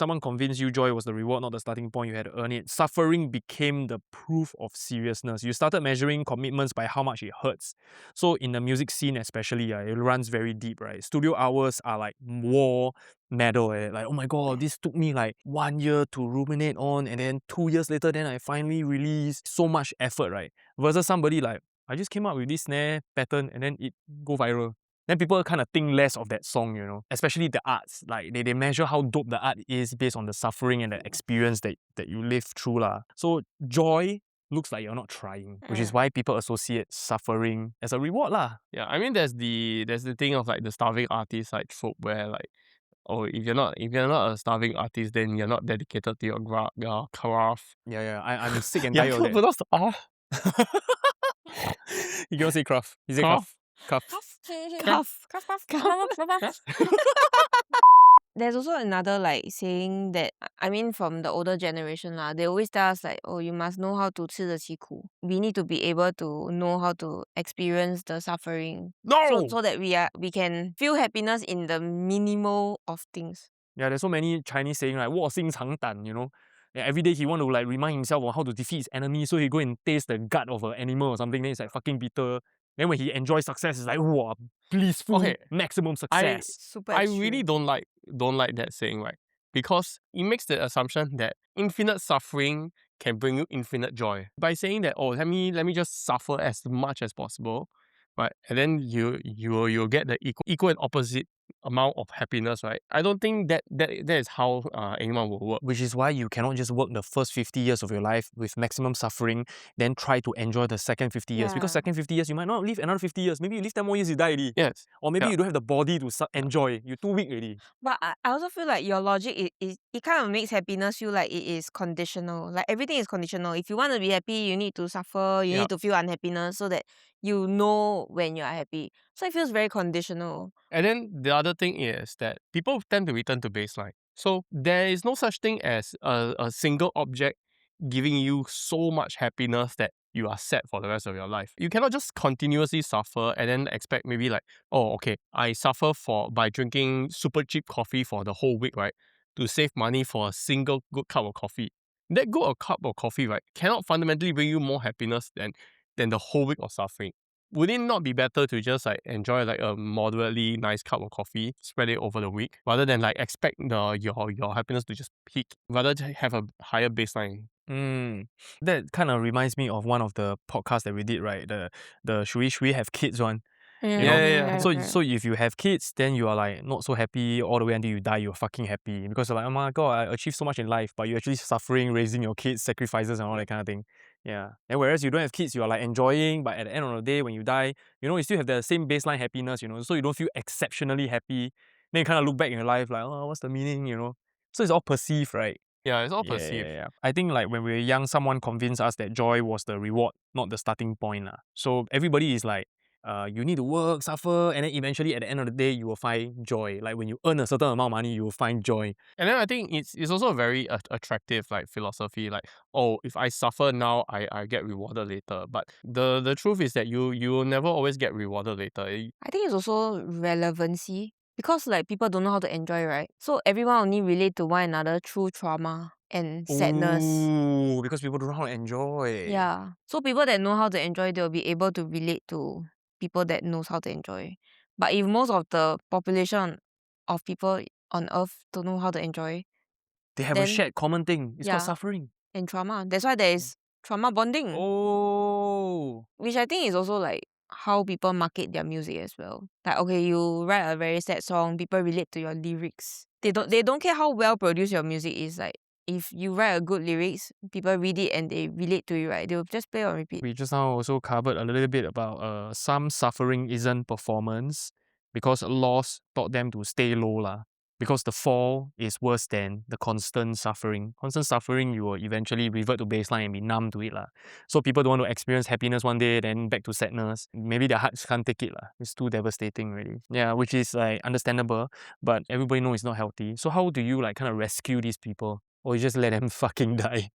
someone convinced you joy was the reward, not the starting point, you had to earn it. Suffering became the proof of seriousness. You started measuring commitments by how much it hurts. So in the music scene especially, it runs very deep, right? Studio hours are like war medal. Like, oh my god, this took me like 1 year to ruminate on, and then 2 years later, then I finally released. So much effort, right? Versus somebody like, I just came up with this snare pattern and then it go viral. Then people kind of think less of that song, especially the arts. Like they measure how dope the art is based on the suffering and the experience that you live through. So joy looks like you're not trying, which is why people associate suffering as a reward. Yeah, I mean there's the thing of like the starving artist like trope where like, oh, if you're not a starving artist, then you're not dedicated to your craft. Yeah, I'm sick and Yeah, tired of that. pronounce You cannot say craft. You say craft. craft. There's also another like saying that, I mean from the older generation lah, they always tell us like, oh, you must know how to 吃得起苦. We need to be able to know how to experience the suffering. No! So that we can feel happiness in the minimal of things. Yeah, there's so many Chinese saying like 卧薪尝胆, Yeah, every day he want to like remind himself on how to defeat his enemy, so he go and taste the gut of an animal or something, then it's like fucking bitter. Then when he enjoys success, it's like, wow, blissful, maximum success. I really don't like that saying, right? Because it makes the assumption that infinite suffering can bring you infinite joy. By saying that, oh, let me just suffer as much as possible, right? And then you'll get the equal and opposite amount of happiness, right? I don't think that is how anyone will work. Which is why you cannot just work the first 50 years of your life with maximum suffering, then try to enjoy the second 50 years. Because second 50 years, you might not live another 50 years. Maybe you live 10 more years, you die already. Yes. Or maybe you don't have the body to enjoy. You're too weak already. But I also feel like your logic, it kind of makes happiness feel like it is conditional. Like everything is conditional. If you want to be happy, you need to suffer, you need to feel unhappiness so that you know when you are happy. So it feels very conditional. And then the other thing is that people tend to return to baseline. So there is no such thing as a single object giving you so much happiness that you are set for the rest of your life. You cannot just continuously suffer and then expect maybe like, oh, okay, I suffer by drinking super cheap coffee for the whole week, right? To save money for a single good cup of coffee. That good cup of coffee, right, cannot fundamentally bring you more happiness than the whole week of suffering. Would it not be better to just like enjoy like a moderately nice cup of coffee, spread it over the week, rather than like expect your happiness to just peak, rather have a higher baseline? That kind of reminds me of one of the podcasts that we did, right? The should we have kids one? Yeah. So if you have kids, then you are like not so happy all the way until you die. You're fucking happy because you're like, oh my god, I achieved so much in life, but you're actually suffering raising your kids, sacrifices and all that kind of thing. Yeah. And whereas you don't have kids, you are like enjoying, but at the end of the day, when you die, you still have the same baseline happiness, so you don't feel exceptionally happy. Then you kind of look back in your life like, oh, what's the meaning, So it's all perceived, right? Yeah, it's all perceived. Yeah. I think like when we were young, someone convinced us that joy was the reward, not the starting point. So everybody is like, you need to work, suffer, and then eventually at the end of the day, you will find joy. Like when you earn a certain amount of money, you will find joy. And then I think it's also a very attractive like philosophy. Like, oh, if I suffer now, I get rewarded later. But the truth is that you will never always get rewarded later. I think it's also relevancy. Because like people don't know how to enjoy, right? So everyone only relate to one another through trauma and sadness. Ooh, because people don't know how to enjoy. Yeah. So people that know how to enjoy, they'll be able to relate to people that knows how to enjoy. But if most of the population of people on earth don't know how to enjoy, they have a shared common thing. It's called suffering. And trauma. That's why there is trauma bonding. Oh. Which I think is also like how people market their music as well. Like, okay, you write a very sad song, people relate to your lyrics. They don't care how well produced your music is. Like, if you write a good lyrics, people read it and they relate to you, right? They'll just play on repeat. We just now also covered a little bit about some suffering isn't performance because loss taught them to stay low because the fall is worse than the constant suffering. Constant suffering, you will eventually revert to baseline and be numb to it So people don't want to experience happiness one day, then back to sadness. Maybe their hearts can't take it It's too devastating really. Yeah, which is like understandable, but everybody knows it's not healthy. So how do you like kind of rescue these people? Or you just let them fucking die?